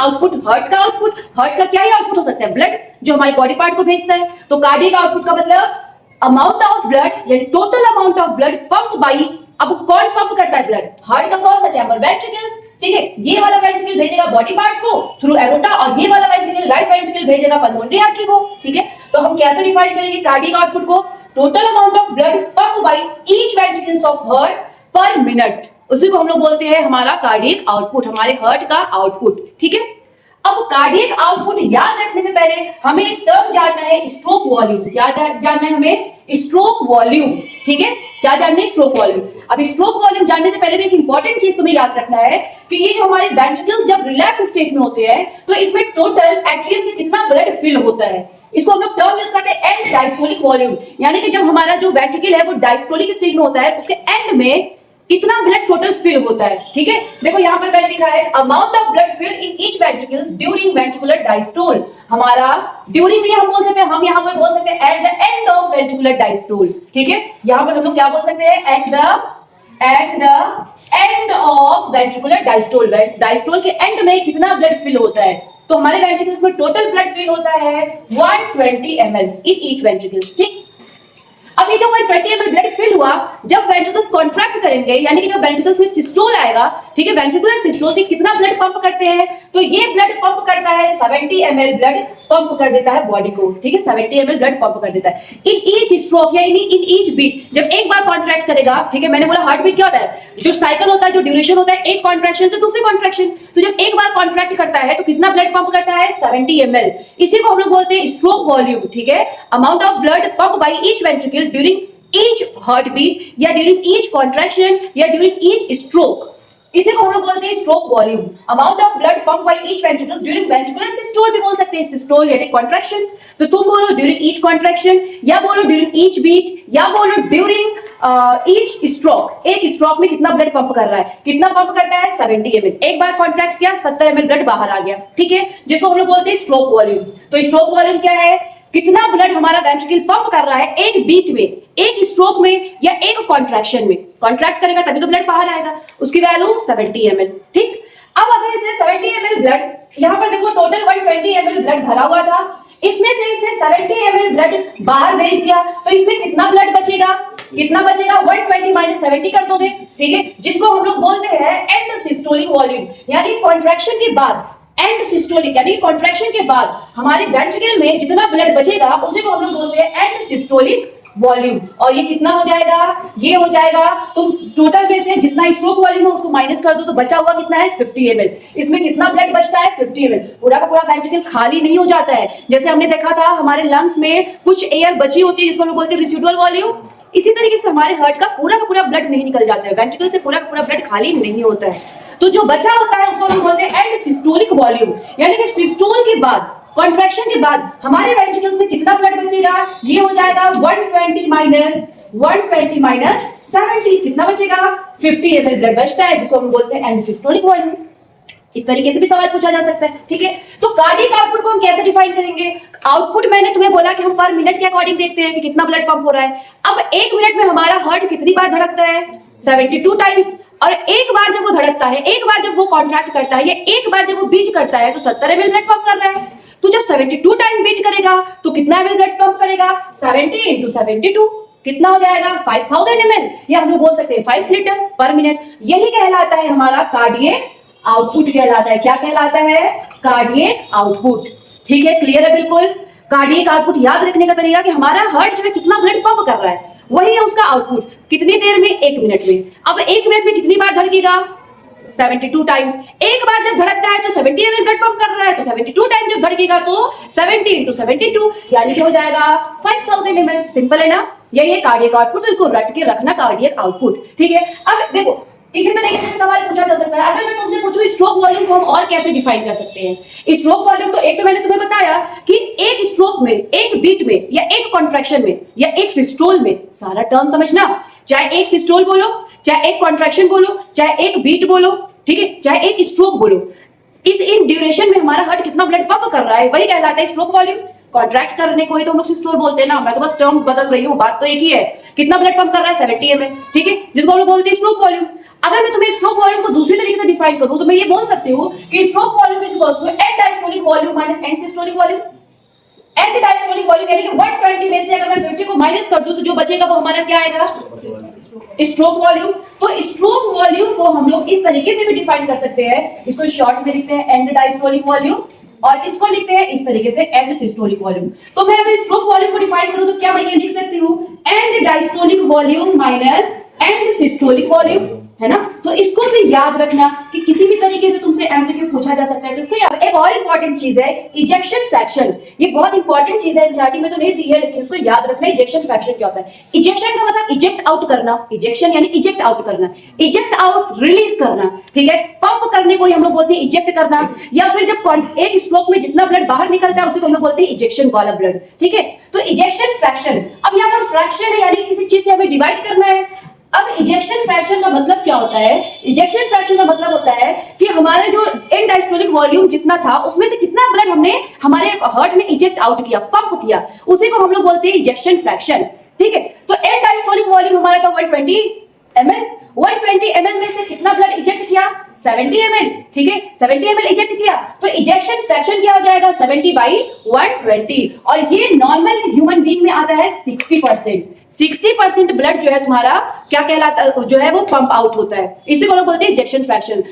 Output heart का output, heart का क्या ही आउटपुट हो सकता है, ब्लड जो हमारे बॉडी पार्ट को भेजता है। तो कार्डियक आउटपुट का मतलब अमाउंट ऑफ ब्लड, यानी total amount of blood pump by, अब कौन पंप करता है ब्लड, हार्ट का कौन सा चैम्बर, वेंट्रिकल्स, ठीक है। ये वाला वेंट्रिकल भेजेगा बॉडी पार्ट्स को थ्रू एरोटा, और ये वाला वेंट्रिकल राइट वेंट्रिकल भेजेगा पल्मोनरी आर्टरी को, ठीक है। तो हम कैसे डिफाइन करेंगे कार्डियक आउटपुट को, total amount of blood pump by each ventricles of heart पर मिनट, उसी को हम लोग बोलते हैं हमारा कार्डियक आउटपुट, हमारे हार्ट का आउटपुट, ठीक है। अब कार्डियक आउटपुट याद रखने से पहले हमें एक टर्म जानना है, स्ट्रोक वॉल्यूम। क्या जानना है हमें, स्ट्रोक वॉल्यूम, ठीक है। क्या जानना है, स्ट्रोक वॉल्यूम। अब स्ट्रोक वॉल्यूम जानने से पहले भी एक इंपॉर्टेंट चीज तुम्हें याद रखना है कि ये जो हमारे वेंट्रिकल्स जब रिलैक्स स्टेट में होते हैं तो इसमें टोटल एट्रियम से कितना ब्लड फिल होता है, इसको हम लोग टर्म यूज करते हैं एंड डायस्टोलिक वॉल्यूम, यानी कि जब हमारा जो वेंट्रिकल है वो डायस्टोलिक स्टेज में होता है, उसके एंड में कितना ब्लड टोटल फिल होता है, ठीक है। देखो यहां पर पहले लिखा है amount of blood filled in each ventricles during ventricular diastole, हमारा ड्यूरिंग भी हम बोल सकते हैं, हम यहां पर बोल सकते हैं at the end of ventricular diastole, ठीक है। यहां पर हम लोग क्या बोल सकते हैं, at the end of ventricular diastole, diastole के एंड में कितना ब्लड फिल होता है। तो हमारे वेंट्रिकल्स में टोटल ब्लड फिल होता है 120 ml इन ईच वेंट्रिकल, ठीक। अब ये जो 120 ml ब्लड फिल हुआ, जब वेंट्रिकल्स कॉन्ट्रैक्ट करेंगे, यानी कि जब वेंट्रिकल्स में सिस्टोल आएगा, ठीक है, वेंट्रिकुलर सिस्टोल से कितना ब्लड पंप करते हैं, तो ये ब्लड पंप करता है 70 ml ब्लड पंप कर देता है बॉडी को, ठीक है, 70 ml ब्लड पंप कर देता है इन ईच स्ट्रोक, यानी इन ईच बीट। जब एक बार कॉन्ट्रैक्ट करेगा, ठीक है, मैंने बोला हार्ट बीट क्या होता है, जो साइकिल होता है, जो ड्यूरेशन होता है एक कॉन्ट्रैक्शन से दूसरी कॉन्ट्रैक्शन, तो जब एक बार कॉन्ट्रैक्ट करता है तो कितना ब्लड पंप करता है, 70 ml। इसी को हम लोग बोलते हैं स्ट्रोक वॉल्यूम, ठीक है, amount of blood pump by each ventricle during each heartbeat या during each contraction या during each stroke, इसे को हम लोग बोलते हैं stroke volume. Amount of blood pump by each ventricles during ventricular systole भी बोल सकते हैं, सिस्टोल यानी कॉन्ट्रैक्शन। तो तुम बोलो ड्यूरिंग ईच कॉन्ट्रैक्शन, या बोलो ड्यूरिंग ईच बीट, या बोलो ड्यूरिंग ईच स्ट्रोक। एक स्ट्रोक में कितना ब्लड पंप कर रहा है, कितना पंप करता है, 70 ml। एक बार कॉन्ट्रैक्ट किया 70 ml ब्लड बाहर आ गया, ठीक है, जिसको हम लोग बोलते हैं स्ट्रोक वॉल्यूम। तो स्ट्रोक वॉल्यूम क्या है, कितना ब्लड हमारा वेंट्रिकल पंप कर रहा है एक बीट में, एक स्ट्रोक में या एक कॉन्ट्रैक्शन में। कॉन्ट्रैक्ट करेगा तभी तो ब्लड बाहर आएगा, उसकी वैल्यू 70 ml, ठीक। अब अगर इसने 70 ml ब्लड, यहां पर देखो टोटल 120 ml ब्लड भरा हुआ था, इसमें से इसने 70 ml ब्लड बाहर भेज दिया, तो इसमें कितना ब्लड बचेगा, कितना बचेगा, 120 माइनस 70 कर दोगे, ठीक है, जिसको हम लोग बोलते हैं एंड सिस्टोलिक वॉल्यूम, यानी कॉन्ट्रैक्शन के बाद एंड सिस्टोलिक, यानी कॉन्ट्रैक्शन के बाद हमारे वेंट्रिकल में जितना ब्लड बचेगा उसी को हम लोग बोलते हैं एंड सिस्टोलिक वॉल्यूम। और ये कितना हो जाएगा, ये हो जाएगा, तुम टोटल में से जितना स्ट्रोक वॉल्यूम है उसको माइनस कर दो तो बचा हुआ कितना है, 50 ml। इसमें कितना ब्लड बचता है, 50 ml। पूरा का पूरा वेंट्रिकल खाली नहीं हो जाता है, जैसे हमने देखा था हमारे लंग्स में कुछ एयर बची होती है जिसको हम बोलते हैं रेसिडुअल वॉल्यूम, इसी तरीके से हमारे हार्ट का पूरा ब्लड नहीं निकल जाता है, वेंट्रिकल से पूरा ब्लड खाली नहीं होता है। तो जो बचा होता है उसको हम बोलते हैं एंड सिस्टोलिक वॉल्यूम, यानी कि सिस्टोल के बाद, कॉन्ट्रैक्शन के बाद हमारे वेंट्रिकल्स में कितना ब्लड बचेगा, ये हो जाएगा 120 माइनस 70, कितना बचेगा, 50 ml ब्लड बचता है, जिसको हम बोलते हैं एंड सिस्टोलिक वॉल्यूम। इस तरीके से भी सवाल पूछा जा सकता है, ठीक है। तो कार्डियक आउटपुट को हम कैसे डिफाइन करेंगे, आउटपुट मैंने तुम्हें बोला कि हम पर मिनट के अकॉर्डिंग देखते हैं कि कितना ब्लड पंप हो रहा है। अब एक मिनट में हमारा हार्ट कितनी बार धड़कता है, 72 टाइम्स, और एक बार जब वो धड़कता है, एक बार जब वो कॉन्ट्रैक्ट करता है, या एक बार जब वो बीट करता है तो 70 ml ब्लड पंप कर रहा है। तो जब 72 टाइम बीट करेगा तो कितना ml ब्लड पंप करेगा, 70 into 72, कितना हो जाएगा, 5000 ml, या हम लोग बोल सकते हैं 5 लीटर पर मिनट। यही कहलाता है हमारा कार्डियक आउटपुट कहलाता है। क्या कहलाता है, कार्डियक आउटपुट, ठीक है, क्लियर है बिल्कुल। कार्डियक आउटपुट याद रखने का तरीका कि हमारा हार्ट जो है कितना ब्लड पंप कर रहा है, वही है उसका आउटपुट। कितनी देर में, 1 मिनट में। अब 1 मिनट में कितनी बार धड़केगा, 72 टाइम्स। एक बार जब धड़कता है तो 70 ml ब्लड पंप कर रहा है, तो 72 टाइम जब धड़केगा तो 70 into 72, यानी कि हो जाएगा 5000 ml। सिंपल है ना, यही है कार्डियक आउटपुट, तो इसको रट के रखना कार्डियक आउटपुट, ठीक है। अब देखो इसी तरीके से सवाल पूछा जा सकता है, अगर मैं तुमसे पूछूं स्ट्रोक वॉल्यूम को हम और कैसे डिफाइन कर सकते हैं। स्ट्रोक वॉल्यूम तो एक तो मैंने तुम्हें बताया कि एक स्ट्रोक में, एक बीट में, या एक कॉन्ट्रैक्शन में, या एक सिस्टोल में, सारा टर्म समझना, चाहे एक सिस्टोल बोलो, चाहे एक कॉन्ट्रैक्शन बोलो, चाहे एक बीट बोलो, ठीक है, चाहे एक स्ट्रोक बोलो, इन ड्यूरेशन में हमारा हार्ट कितना ब्लड पंप कर रहा है वही कहलाता है स्ट्रोक वॉल्यूम। कॉन्ट्रैक्ट करने को ही तो हम लोग सिस्टोल बोलते हैं ना। मैं तो बस टर्म बदल रही हूँ, बात तो एक ही है। कितना ब्लड पंप कर रहा है? 70 ml, ठीक है, जिसको हम लोग बोलते हैं स्ट्रोक वॉल्यूम। अगर मैं तुम्हें स्ट्रोक वॉल्यूम को दूसरी तरीके से डिफाइन करूं तो मैं ये बोल सकती हूँ कि stroke volume is equals to end diastolic volume minus end systolic volume. End diastolic volume यानी कि 120 में से अगर मैं 50 को माइनस कर दूं तो जो बचेगा वो हमारा क्या आएगा? Stroke volume. तो स्ट्रोक वॉल्यूम को हम लोग इस तरीके से भी डिफाइन कर सकते हैं, इसको शॉर्ट में लिखते हैं एंड डायस्टोलिक वॉल्यूम, और इसको लिखते हैं इस तरीके से एंड सिस्टोलिक वॉल्यूम। तो मैं अगर स्ट्रोक वॉल्यूम को डिफाइन करूं तो क्या मैं ये लिख सकती हूं and diastolic volume minus end systolic volume, है ना। तो इसको भी याद रखना कि किसी भी तरीके से तुमसे एमसीक्यू पूछा जा सकता है। तो इसको याद। एक और इंपॉर्टेंट चीज है इजेक्शन फ्रैक्शन। ये बहुत इंपॉर्टेंट चीज है, एनसीईआरटी में तो नहीं दी है लेकिन इसको याद रखना। इजेक्शन फ्रैक्शन क्या होता है? इजेक्शन का मतलब इजेक्ट आउट करना। इजेक्शन यानी इजेक्ट आउट करना, इजेक्ट आउट रिलीज करना, ठीक है। पंप करने को ही हम लोग बोलते हैं इजेक्ट करना, या फिर जब एक स्ट्रोक में जितना ब्लड बाहर निकलता है उसे हम लोग बोलते हैं इजेक्शन वाला ब्लड, ठीक है। तो इजेक्शन फ्रैक्शन, अब यहाँ पर फ्रैक्शन है यानी किसी चीज से हमें डिवाइड करना है। अब इजेक्शन फ्रैक्शन का मतलब क्या होता है? इजेक्शन फ्रैक्शन का मतलब होता है कि हमारे जो एंड डायस्टोलिक वॉल्यूम जितना था उसमें से कितना ब्लड हमने हमारे हार्ट में इजेक्ट आउट किया, पंप किया, उसी को हम लोग बोलते हैं इजेक्शन फ्रैक्शन, ठीक है। तो एंड डायस्टोलिक वॉल्यूम हमारा था 120 ml। 120 ml में से कितना ब्लड इजेक्ट किया? 70 ml, ठीक है, 70 ml इजेक्ट किया। तो इजेक्शन फ्रैक्शन क्या हो जाएगा? 70/120, और ये नॉर्मल ह्यूमन बीइंग में आता है 60%। 60% ब्लड जो है तुम्हारा क्या कहलाता, जो है वो पंप आउट होता है, इसी को हम बोलते हैं इजेक्शन फ्रैक्शन।